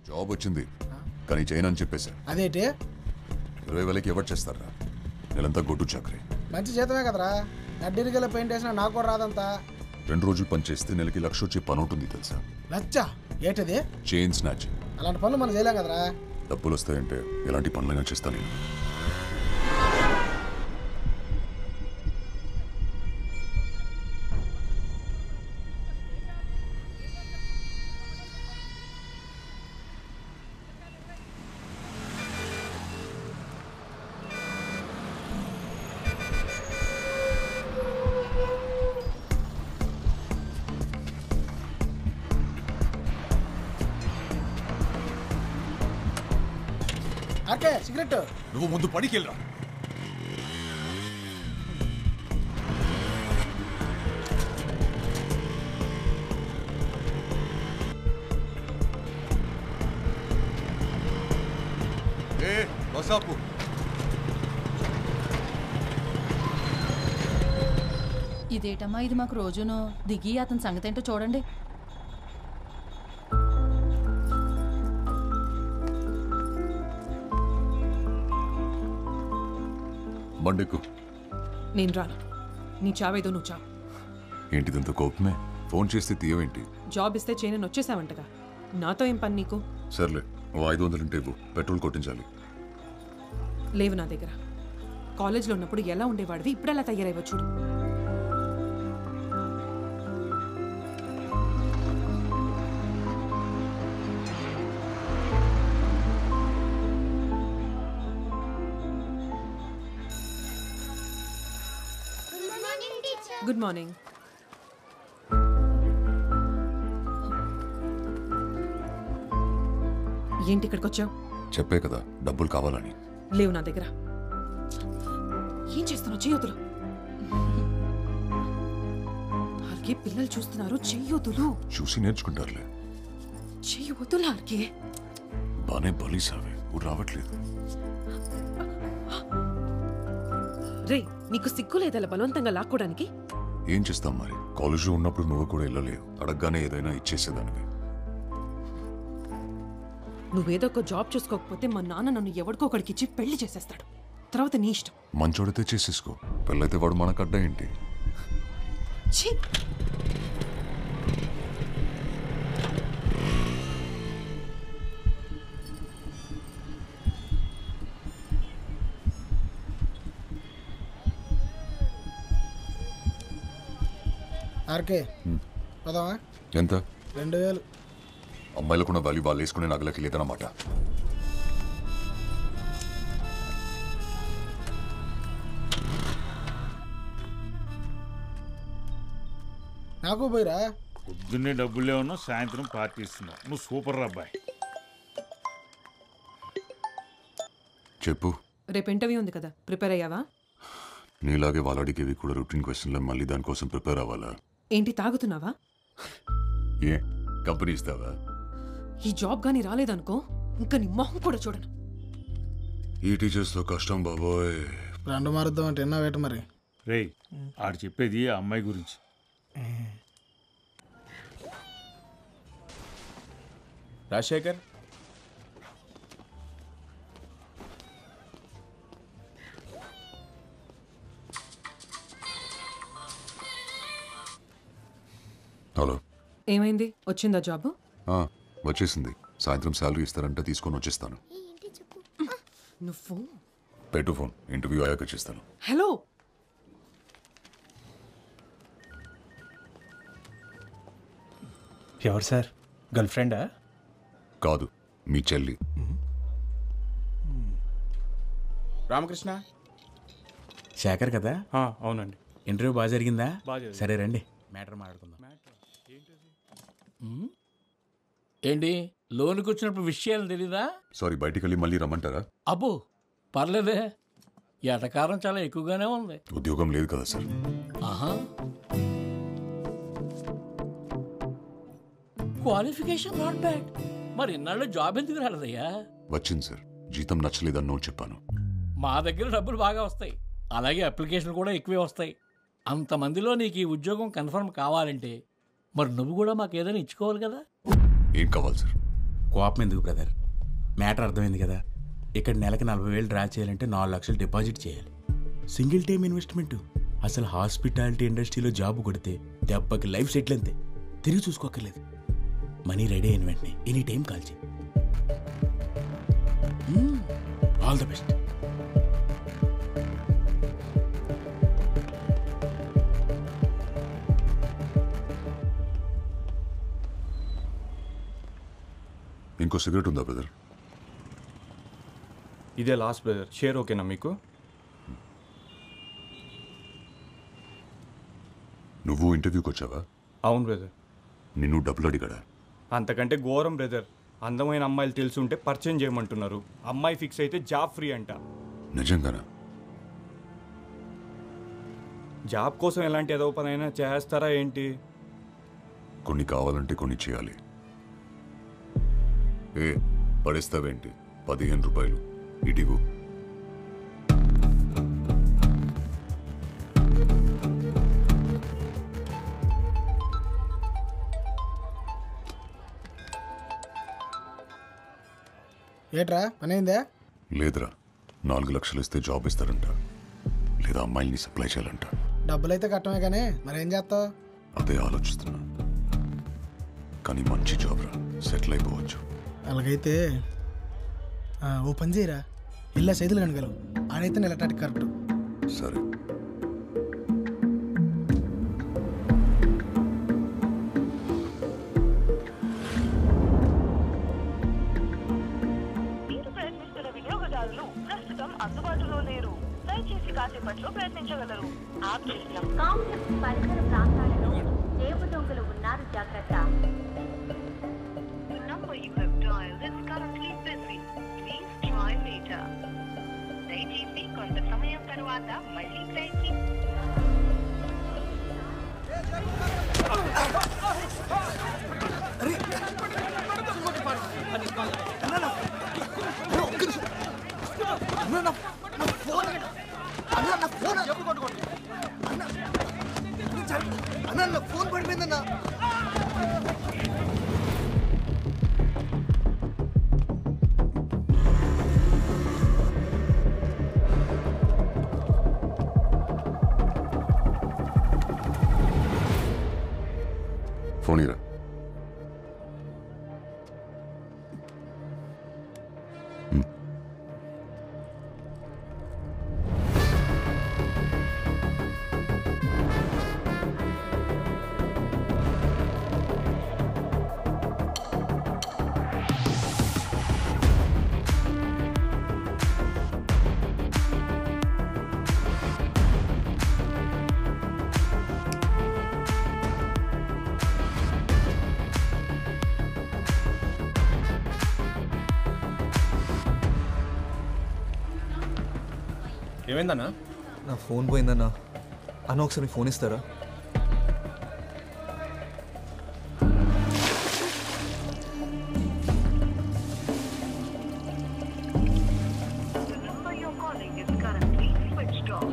Job వచ్చింది కానీ చేయనని చెప్పేశా. అదేంటి 20,000కి ఎవరు చేస్తారా? నెలంతా గొడ్డు చాకరీ. మంచి జీతమే కదరా. నడ్డిరిగల పెయింట్ వేసినా నాకు కూడా రాదంతా. 2 రోజులు పని చేస్తే నెలకి 1,00,000 వచ్చే పని ఉంటుంది తెలుసా? లచ్చ ఏంటది? Chain snatch. అలాంటి పనులు మనం చేయలేం కదరా. డబ్బులు వస్తాయంటే ఎలాంటి పనులైనా చేస్తాను నేను. RK cigarette. నువ్వు ముందు పనికి వెళ్ళరా. ఇదేటమ్మా ఇది మాకు రోజును దిగి అతని సంగతి ఏంటో చూడండి. బండెక్కు. నేను రాను. నీ చావేదో నువ్వు చావు. ఏంటిదంత కోపమే? ఫోన్ చేస్తే తీయవేంటి? జాబ్ ఇస్తే చేయనని వచ్చేసావంటగా. నాతో ఏం పని నీకు? సర్లే, ఓ 500 ఉంటే ఇవ్వు, పెట్రోల్ కొట్టించాలి. లేవు నా దగ్గర. కాలేజ్లో ఉన్నప్పుడు ఎలా ఉండేవాడివి, ఇప్పుడు ఎలా తయారైవ చూడు. Good morning. ఏంటి ఇక్కడికి వచ్చావు? చెప్పే కదా డబ్బులు కావాలని. లేవు నా దగ్గర. ఏం చేస్తున్నావు? చెయ్యొద్దులు. ఆర్కే పిల్లలు చూస్తున్నారు. చెయ్యొద్దులు. చూసి నేర్చుకుంటారులే. చెయ్యొద్దులు ఆర్కే. బానే బలీసావే, ఊరు రావట్లేదు. రే, నీకు సిగ్గు లేదలా బలవంతంగా లాక్కోడానికి? ఏం చేస్తాం మరి, కాలేజీలో ఉన్నప్పుడు నువ్వు కూడా వెళ్ళలేవు. అడగగానే ఏదైనా ఇచ్చేసేదానివి. నువ్వేదో ఒక జాబ్ చేసుకోకపోతే మా నాన్న నన్ను ఎవరికో ఒకడికి ఇచ్చి పెళ్లి చేసేస్తాడు. తర్వాత నీ ఇష్టం. మంచోడితే చేసేసుకో, పెళ్ళైతే వాడు మనకు అడ్డా ఏంటి? ఛీ! ఆర్కే పదవా? ఎంత? 2000. అమ్మాయిలకున్న వాల్యూ వాళ్ళు వేసుకునే నగలకి లేదన్నమాట. నాకు పోయిరా. పొద్దున్నే డబ్బులు లేవన్నా, సాయంత్రం పార్టీ ఇస్తున్నావు. నువ్వు సూపర్ అబ్బాయి. చెప్పు. రేపు ఇంటర్వ్యూ ఉంది కదా, ప్రిపేర్ అయ్యావా? నీలాగే వాళ్ళు అడిగేవి కూడా రొటీన్ క్వశ్చన్లో మళ్ళీ దానికోసం ప్రిపేర్ అవ్వాలా? ఏంటి తాగుతున్నావా? ఏ కంపెనీ ఇస్తావా? ఈ జాబ్ గానీ రాలేదనుకో, ఇంకా నీ మొహం కూడా చూడను. ఈ టీచర్స్లో కష్టం బాబోయ్. రెండు మారుద్దాం అంటే ఎన్నో వేట మరి. రేయ్, ఆడు చెప్పేది ఆ అమ్మాయి గురించి. రాజశేఖర్, హలో. ఏమైంది? వచ్చిందా జాబ్? వచ్చేసింది. సాయంత్రం శాలరీ ఇస్తారంటే తీసుకొని వచ్చేస్తాను. నువ్వు పెట్టు ఫోన్, ఇంటర్వ్యూ అయ్యాక చేస్తాను. హలో. ఎవరు సార్? గర్ల్ ఫ్రెండా? కాదు, మీ చెల్లి. రామకృష్ణ, శేఖర్ కదా? అవునండి. ఇంటర్వ్యూ బాగా జరిగిందా? బాగా. సరే రండి, మ్యాటర్ మాట్లాడుకుందాం. ఏంటి, లోనికి వచ్చినప్పుడు విషయాలు తెలీదా? సారీ, బయటికి వెళ్ళి మళ్ళీ రమ్మంటారా? అబ్బో పర్లేదే, ఎటకారం చాలా ఎక్కువగానే ఉంది. ఉద్యోగం లేదు కదా సార్. ఆహా, క్వాలిఫికేషన్ నాట్ బ్యాడ్. మరి ఇన్నాళ్ళు జాబ్ ఎందుకు రాలేదయ్యా? వచ్చింది సార్, జీతం నచ్చలేదని నో చెప్పాను. మా దగ్గర డబ్బులు బాగా వస్తాయి, అలాగే అప్లికేషన్లు కూడా ఎక్కువే వస్తాయి. అంతమందిలో నీకు ఈ ఉద్యోగం కన్ఫర్మ్ కావాలంటే మరి నువ్వు కూడా మాకు ఏదైనా ఇచ్చుకోవాలి కదా. ఏం కావాలి సార్? కోపం ఎందుకు బ్రదర్? మ్యాటర్ అర్థమైంది కదా. ఇక్కడ నెలకి 40,000 డ్రా చేయాలంటే 4 లక్షలు డిపాజిట్ చేయాలి. Single time investment. అసలు హాస్పిటాలిటీ ఇండస్ట్రీలో జాబ్ కొడితే దెబ్బకి లైఫ్ సెటిల్ అంతే, తిరిగి చూసుకోక్కర్లేదు. మనీ రెడీ అయిన వెంటనే ఎనీ టైం కాల్ చేయి. All the best. ఇంకో సిగరెట్ ఉందా బ్రదర్? ఇదే లాస్ట్ బ్రదర్. షేర్ ఓకేనా మీకు? నువ్వు ఇంటర్వ్యూకి వచ్చావా? అవును బ్రదర్. నిన్ను డబ్బులు అడిగాడా? అంతకంటే ఘోరం బ్రదర్. అందమైన అమ్మాయిలు తెలుసుంటే పరిచయం చేయమంటున్నారు. అమ్మాయి ఫిక్స్ అయితే జాబ్ ఫ్రీ అంట. నిజంగానా? జాబ్ కోసం ఎలాంటి ఏదో పనైనా చేస్తారా ఏంటి? కొన్ని కావాలంటే కొన్ని చేయాలి. ఏ పడేస్తావేంటి? 15 రూపాయలు ఇటిగు. ఏట్రా పని అయిందా? లేదురా, 4 లక్షలు ఇస్తే జాబ్ ఇస్తారంట, లేదా అమ్మాయిల్ని సప్లై చేయాలంట. డబ్బులైతే కట్టమే కానీ మరేం చేస్తావు? అదే ఆలోచిస్తున్నా. కానీ మంచి జాబ్ రా, సెటిల్ అయిపోవచ్చు. అలాగైతే ఓ పని చేయరా, ఇల్లా సైదులు కనగలవు. ఆడైతే నెలటాటికి కరెక్ట్. సరే. మీరు ప్రయత్నిస్తున్న వినియోగదారులు ప్రస్తుతం అందుబాటులో లేరు. దయచేసి కాసేపట్లో ప్రయత్నించగలరు. ఆప్ చేసిన కాంప్లెక్స్ పరిసర ప్రాంతాలలో జేబు దొంగలు ఉన్నారు, జాగ్రత్త. The number you have dialed is currently busy. Please try later. దయచేసి కొంత సమయం తర్వాత మళ్ళీ ప్రయత్నించండి. ఫోన్ పడిపోయిందన్నా. ఫోన్ ఇరా. ఏమైందన్నా? నా ఫోన్ పోయిందన్నా. అన్న ఒకసారి ఫోన్ ఇస్తారా? The number you're calling is currently switched off.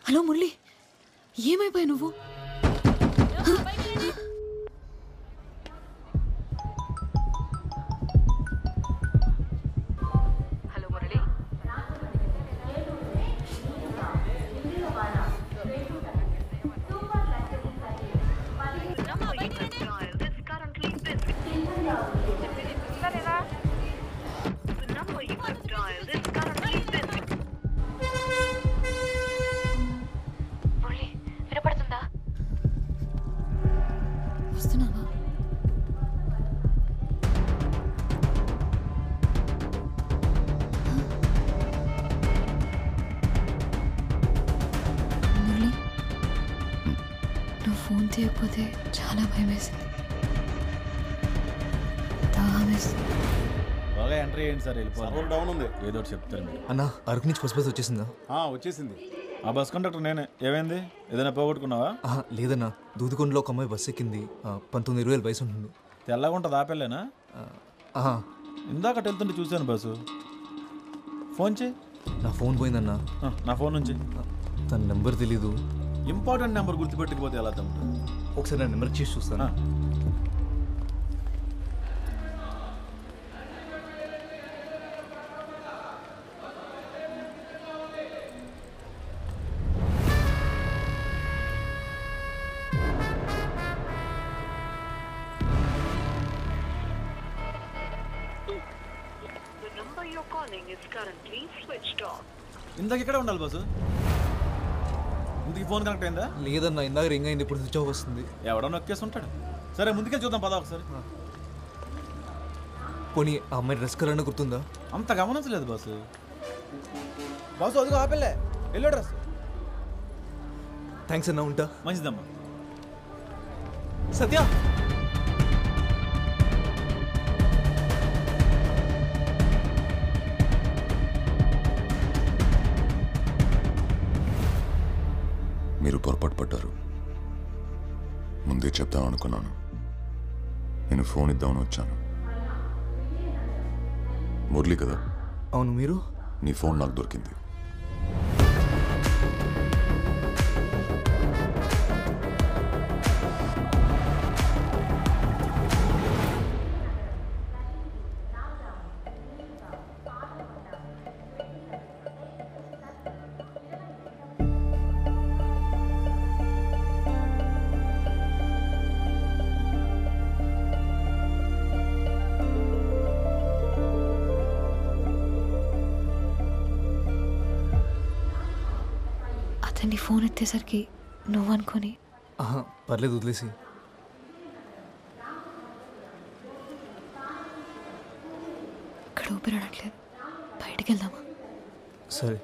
Hello Murali, ఏమైపోయావు నువ్వు? Hello Murali. The number you have dialed is currently busy. The number you have dialed is currently busy. Murali, వినపడుతుందా? వస్తున్నావా? మురళి, నువ్వు ఫోన్ తీయకపోతే చాలా భయం వేసింది. దాహం వేసింది. బాగా ఎంట్రీ అయ్యింది సార్, వెళ్ళిపోవాలి. డౌన్ ఉంది, ఏదో ఒకటి చెప్తారు మీరు. అన్న అరకు నుంచి ఫస్ట్ బస్ వచ్చేసిందా? వచ్చేసింది. ఆ బస్ కండక్టర్ నేనే. ఏమైంది, ఏదైనా పోగొట్టుకున్నావా? లేదన్నా, దూదుకొండలో ఒక అమ్మాయి బస్ ఎక్కింది. 19-20 వయసు ఉంటుంది. తెల్లగా ఉంటుంది, ఆపెళ్ళేనా? ఇందాక వెళ్తుంటే చూశాను బాసు. ఫోన్ చేయి. నా ఫోన్ పోయిందన్నా. నా ఫోన్ నుంచి. తన నెంబర్ తెలీదు. ఇంపార్టెంట్ నెంబర్ గుర్తుపెట్టకపోతే ఎలా తమ్ముడు? ఒకసారి నా నెంబర్ చేసి చూస్తాను. ఇందాక ఇక్కడే ఉండాలి బాసు. ఇందుకు ఫోన్ కనెక్ట్ అయిందా? లేదన్నా, ఇందాక రింగ్ అయింది, ఇప్పుడు స్విచ్ ఆఫ్ వస్తుంది. ఎవడో నొక్కేసి ఉంటాడు. సరే ముందుకెళ్ళి చూద్దాం పదా ఒకసారి. పోనీ ఆ అమ్మాయి డ్రెస్ కలర్ అన్న గుర్తుందా? అంత గమనించలేదు బాసు. బాసు అదిగో ఆపెళ్ళే ఎల్లో డ్రెస్. థ్యాంక్స్ అన్నా, ఉంటా. మంచిదమ్మా. సత్య మీరు పొరపాటు పడ్డారు. ముందే చెప్దాం అనుకున్నాను. నేను ఫోన్ ఇద్దామని వచ్చాను. మురళి కదా? అవును. మీరు? నీ ఫోన్ నాకు దొరికింది. అతన్ని ఫోన్ ఎత్తేసరికి నువ్వు అనుకొని. పర్లేదు, వదిలేసి. ఇక్కడ ఊపిరాడట్లేదు, బయటికి వెళ్దామా? సరే.